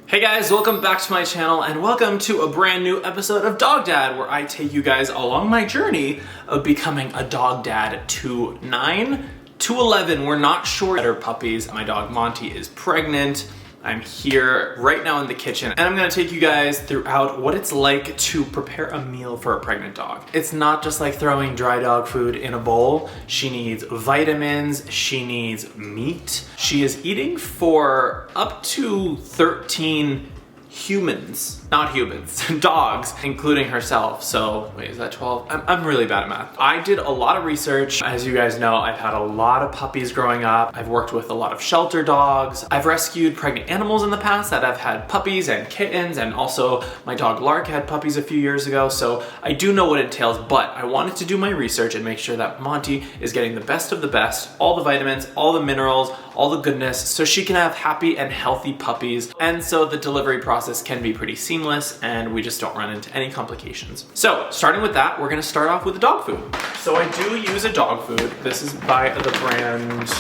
Hey guys, welcome back to my channel and welcome to a brand new episode of Dog Dad, where I take you guys along my journey of becoming a dog dad to 9 to 11. We're not sure yet. Our puppies. My dog Monty is pregnant. I'm here right now in the kitchen and I'm gonna take you guys throughout what it's like to prepare a meal for a pregnant dog. It's not just like throwing dry dog food in a bowl. She needs vitamins, she needs meat. She is eating for up to 13 humans, not humans, dogs, including herself. So wait, is that 12? I'm really bad at math. I did a lot of research. As you guys know, I've had a lot of puppies growing up. I've worked with a lot of shelter dogs. I've rescued pregnant animals in the past that have had puppies and kittens, and also my dog Lark had puppies a few years ago. So I do know what it entails, but I wanted to do my research and make sure that Monty is getting the best of the best, all the vitamins, all the minerals, all the goodness, so she can have happy and healthy puppies. And so the delivery process can be pretty seamless and we just don't run into any complications. So starting with that, we're gonna start off with the dog food. So I do use a dog food. This is by the brand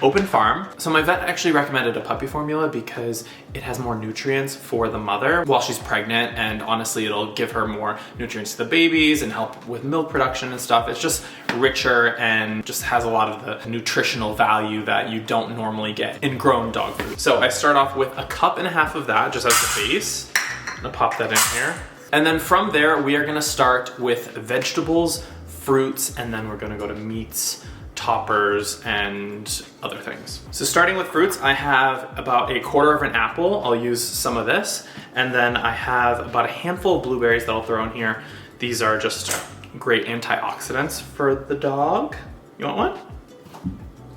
Open Farm. So my vet actually recommended a puppy formula because it has more nutrients for the mother while she's pregnant, and honestly it'll give her more nutrients to the babies and help with milk production and stuff. It's just richer and just has a lot of the nutritional value that you don't normally get in grown dog food. So I start off with a cup and a half of that just as the base. I'm gonna pop that in here. And then from there we are gonna start with vegetables, fruits, and then we're gonna go to meats, toppers, and other things. So starting with fruits, I have about a quarter of an apple. I'll use some of this. And then I have about a handful of blueberries that I'll throw in here. These are just great antioxidants for the dog. You want one?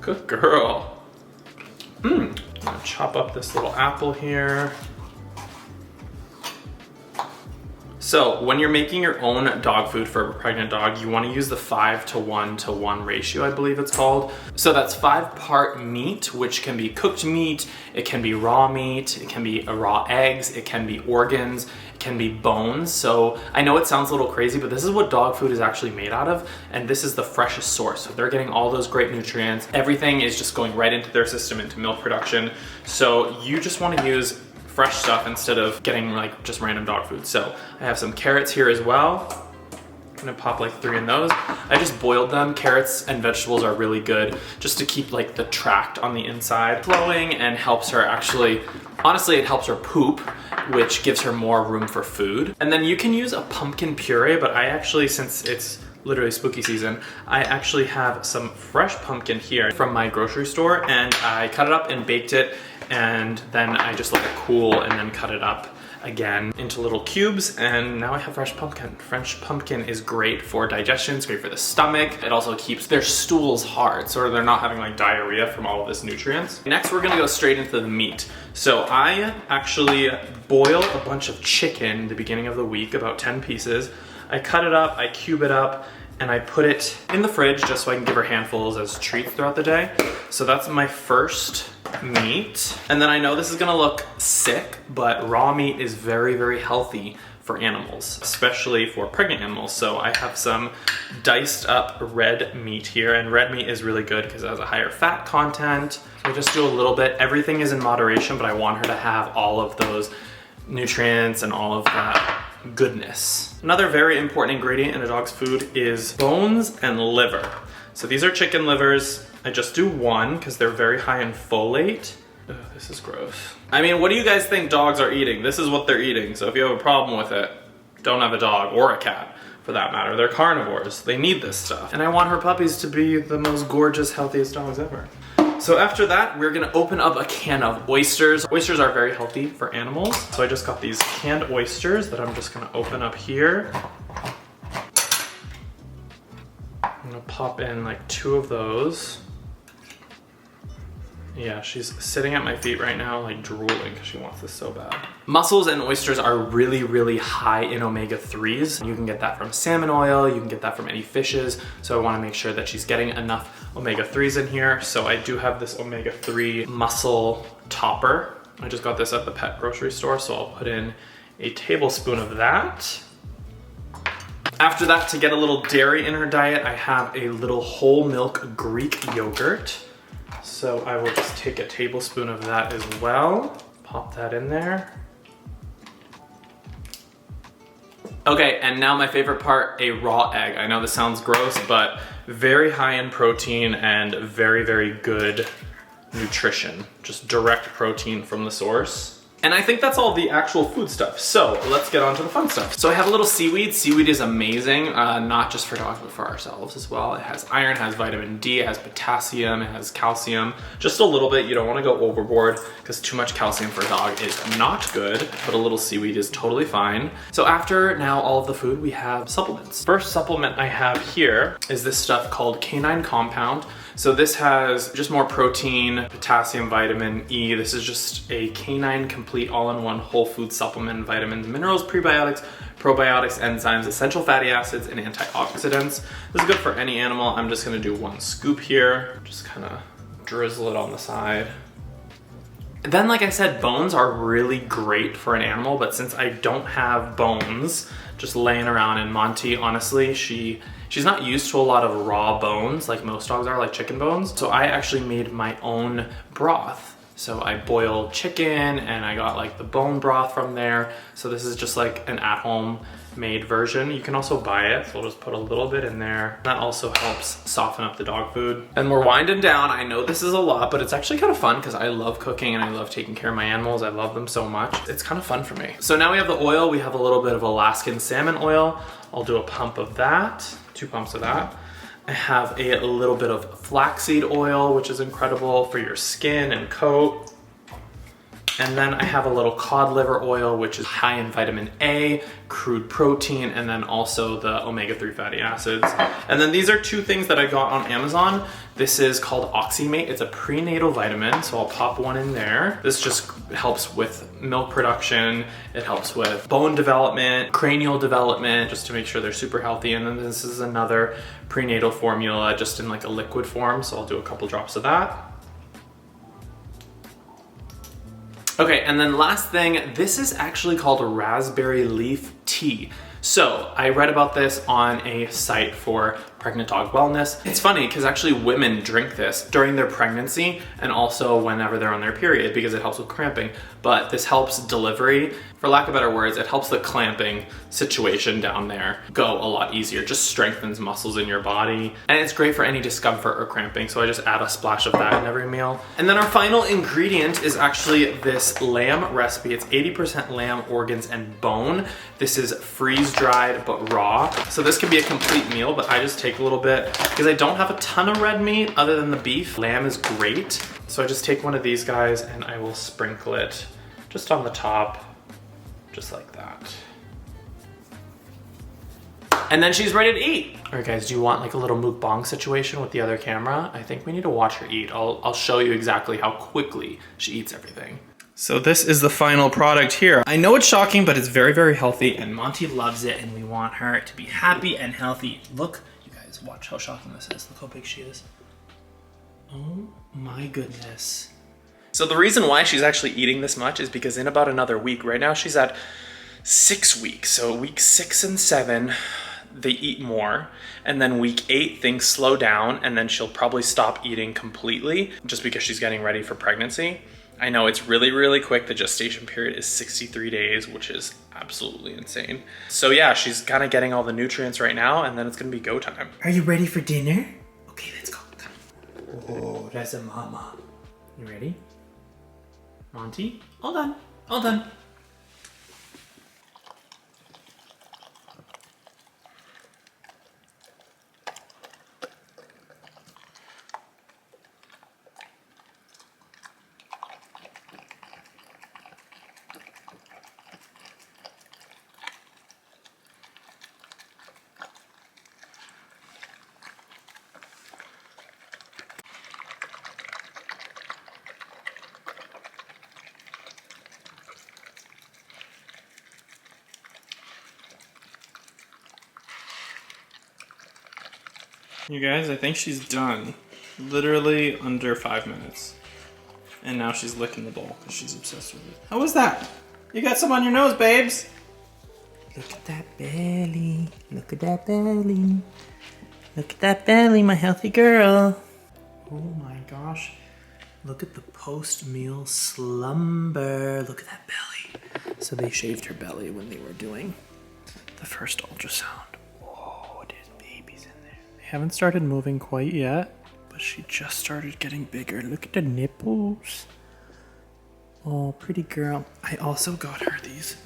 Good girl. I'm gonna chop up this little apple here. So when you're making your own dog food for a pregnant dog, you want to use the 5:1 ratio, I believe it's called. So that's 5-part meat, which can be cooked meat, it can be raw meat, it can be raw eggs, it can be organs, it can be bones. So I know it sounds a little crazy, but this is what dog food is actually made out of, and this is the freshest source. So they're getting all those great nutrients. Everything is just going right into their system, into milk production. So you just want to use fresh stuff instead of getting like just random dog food. So I have some carrots here as well. I'm gonna pop like 3 in those. I just boiled them. Carrots and vegetables are really good just to keep like the tract on the inside flowing, and helps her actually, honestly it helps her poop, which gives her more room for food. And then you can use a pumpkin puree, but I actually, since it's literally spooky season, I actually have some fresh pumpkin here from my grocery store, and I cut it up and baked it, and then I just let it cool and then cut it up again into little cubes, and now I have fresh pumpkin. Fresh pumpkin is great for digestion, it's great for the stomach. It also keeps their stools hard, so they're not having like diarrhea from all of this nutrients. Next, we're gonna go straight into the meat. So I actually boil a bunch of chicken the beginning of the week, about 10 pieces. I cut it up, I cube it up, and I put it in the fridge just so I can give her handfuls as treats throughout the day. So that's my first meat. And then I know this is gonna look sick, but raw meat is very, very healthy for animals, especially for pregnant animals. So I have some diced up red meat here, and red meat is really good because it has a higher fat content. So I just do a little bit. Everything is in moderation, but I want her to have all of those nutrients and all of that goodness. Another very important ingredient in a dog's food is bones and liver. So these are chicken livers. I just do one because they're very high in folate. Ugh, this is gross. I mean, what do you guys think dogs are eating? This is what they're eating. So if you have a problem with it, don't have a dog, or a cat for that matter. They're carnivores. They need this stuff. And I want her puppies to be the most gorgeous, healthiest dogs ever. So after that, we're gonna open up a can of oysters. Oysters are very healthy for animals. So I just got these canned oysters that I'm just gonna open up here. I'm gonna pop in like 2 of those. Yeah, she's sitting at my feet right now, like drooling because she wants this so bad. Mussels and oysters are really, really high in omega-3s. You can get that from salmon oil, you can get that from any fishes. So I wanna make sure that she's getting enough omega-3s in here. So I do have this omega-3 mussel topper. I just got this at the pet grocery store, so I'll put in a tablespoon of that. After that, to get a little dairy in her diet, I have a little whole milk Greek yogurt. So I will just take a tablespoon of that as well. Pop that in there. Okay, and now my favorite part, a raw egg. I know this sounds gross, but very high in protein and very, very good nutrition. Just direct protein from the source. And I think that's all the actual food stuff. So let's get on to the fun stuff. So I have a little seaweed. Seaweed is amazing, not just for dogs, but for ourselves as well. It has iron, it has vitamin D, it has potassium, it has calcium. Just a little bit, you don't wanna go overboard because too much calcium for a dog is not good, but a little seaweed is totally fine. So after now all of the food, we have supplements. First supplement I have here is this stuff called Canine Compound. So this has just more protein, potassium, vitamin E. This is just a canine complete all-in-one whole food supplement, vitamins, minerals, prebiotics, probiotics, enzymes, essential fatty acids, and antioxidants. This is good for any animal. I'm just gonna do 1 scoop here. Just kind of drizzle it on the side. Then, like I said, bones are really great for an animal, but since I don't have bones just laying around, and Monty, honestly, she's not used to a lot of raw bones like most dogs are, like chicken bones. So I actually made my own broth. So I boiled chicken and I got like the bone broth from there. So this is just like an at-home made version. You can also buy it, so we'll just put a little bit in there. That also helps soften up the dog food. And we're winding down. I know this is a lot, but it's actually kind of fun because I love cooking and I love taking care of my animals. I love them so much. It's kind of fun for me. So now we have the oil. We have a little bit of Alaskan salmon oil. I'll do a pump of that, 2 pumps of that. I have a little bit of flaxseed oil, which is incredible for your skin and coat. And then I have a little cod liver oil, which is high in vitamin A, crude protein, and then also the omega-3 fatty acids. And then these are 2 things that I got on Amazon. This is called Oxymate. It's a prenatal vitamin, so I'll pop one in there. This just helps with milk production. It helps with bone development, cranial development, just to make sure they're super healthy. And then this is another prenatal formula, just in like a liquid form. So I'll do a couple drops of that. Okay, and then last thing, this is actually called raspberry leaf tea. So I read about this on a site for pregnant dog wellness. It's funny because actually women drink this during their pregnancy and also whenever they're on their period because it helps with cramping. But this helps delivery. For lack of better words, it helps the clamping situation down there go a lot easier. It just strengthens muscles in your body. And it's great for any discomfort or cramping. So I just add a splash of that in every meal. And then our final ingredient is actually this lamb recipe. It's 80% lamb organs and bone. This is freeze dried but raw. So this can be a complete meal, but I just take a little bit because I don't have a ton of red meat other than the beef. Lamb is great. So I just take one of these guys and I will sprinkle it just on the top, just like that. And then she's ready to eat. All right guys, do you want like a little mukbang situation with the other camera? I think we need to watch her eat. I'll show you exactly how quickly she eats everything. So this is the final product here. I know it's shocking, but it's very, very healthy and Monty loves it and we want her to be happy and healthy. Look, you guys, watch how shocking this is. Look how big she is. Oh my goodness. So the reason why she's actually eating this much is because in about another week, right now she's at 6 weeks. So week 6 and 7, they eat more. And then week 8, things slow down and then she'll probably stop eating completely just because she's getting ready for pregnancy. I know it's really, really quick. The gestation period is 63 days, which is absolutely insane. So yeah, she's kind of getting all the nutrients right now and then it's gonna be go time. Are you ready for dinner? Okay, let's go. Oh, that's a mama. You ready? Monty, all done, all done. You guys, I think she's done. Literally under 5 minutes. And now she's licking the bowl because she's obsessed with it. How was that? You got some on your nose, babes. Look at that belly. Look at that belly. Look at that belly, my healthy girl. Oh my gosh. Look at the post-meal slumber. Look at that belly. So they shaved her belly when they were doing the first ultrasound. Whoa, there's babies in there. They haven't started moving quite yet, but she just started getting bigger. Look at the nipples. Oh, pretty girl. I also got her these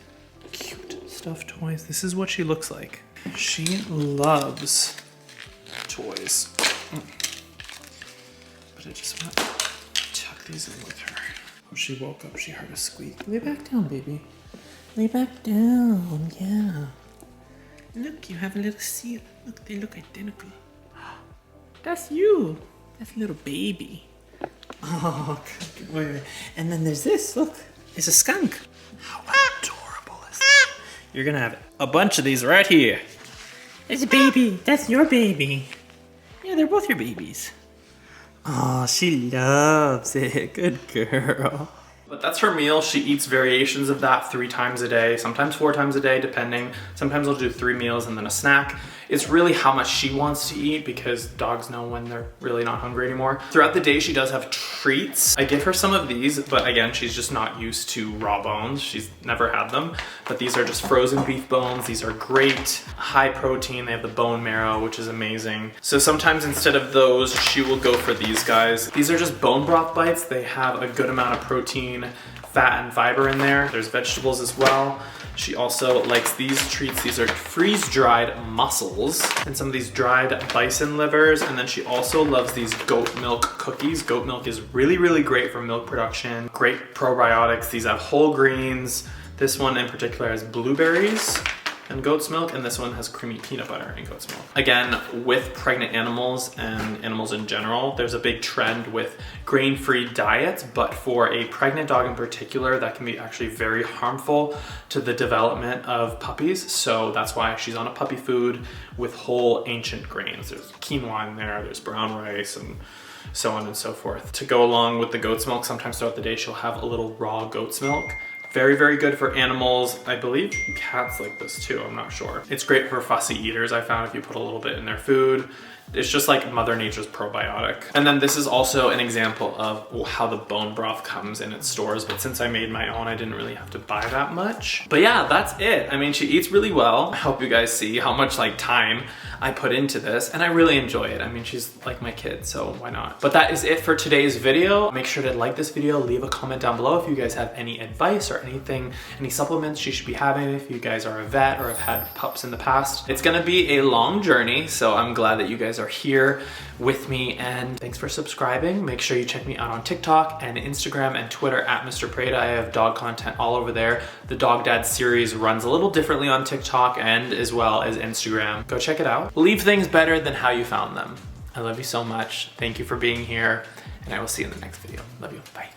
cute stuffed toys. This is what she looks like. She loves toys. But I just want to tuck these in with her. Oh, she woke up. She heard a squeak. Lay back down, baby. Lay back down. Yeah. Look, you have a little seal. Look, they look identical. That's you. That's a little baby. Oh, wait. And then there's this. Look, it's a skunk. How adorable is that? You're gonna have a bunch of these right here. There's a baby. That's your baby. Yeah, they're both your babies. Oh, she loves it. Good girl. But that's her meal. She eats variations of that 3 times a day, sometimes 4 times a day, depending. Sometimes I'll do 3 meals and then a snack. It's really how much she wants to eat because dogs know when they're really not hungry anymore. Throughout the day, she does have treats. I give her some of these, but again, she's just not used to raw bones. She's never had them, but these are just frozen beef bones. These are great, high protein. They have the bone marrow, which is amazing. So sometimes instead of those, she will go for these guys. These are just bone broth bites. They have a good amount of protein, fat, and fiber in there. There's vegetables as well. She also likes these treats. These are freeze-dried mussels and some of these dried bison livers. And then she also loves these goat milk cookies. Goat milk is really, really great for milk production. Great probiotics. These have whole grains. This one in particular has blueberries and goat's milk, and this one has creamy peanut butter and goat's milk. Again, with pregnant animals and animals in general, there's a big trend with grain-free diets, but for a pregnant dog in particular, that can be actually very harmful to the development of puppies. So that's why she's on a puppy food with whole ancient grains. There's quinoa in there, there's brown rice, and so on and so forth. To go along with the goat's milk, sometimes throughout the day, she'll have a little raw goat's milk. Very, very good for animals. I believe cats like this too, I'm not sure. It's great for fussy eaters, I found, if you put a little bit in their food. It's just like Mother Nature's probiotic. And then this is also an example of how the bone broth comes in its stores, but since I made my own, I didn't really have to buy that much. But yeah, that's it. I mean, she eats really well. I hope you guys see how much like time I put into this, and I really enjoy it. I mean, she's like my kid, so why not? But that is it for today's video. Make sure to like this video, leave a comment down below if you guys have any advice or anything, any supplements she should be having if you guys are a vet or have had pups in the past. It's gonna be a long journey, so I'm glad that you guys are here with me, and thanks for subscribing. Make sure you check me out on TikTok and Instagram and Twitter at Mr. Preda. I have dog content all over there. The Dog Dad series runs a little differently on TikTok and as well as Instagram. Go check it out. Leave things better than how you found them. I love you so much. Thank you for being here, and I will see you in the next video. Love you. Bye.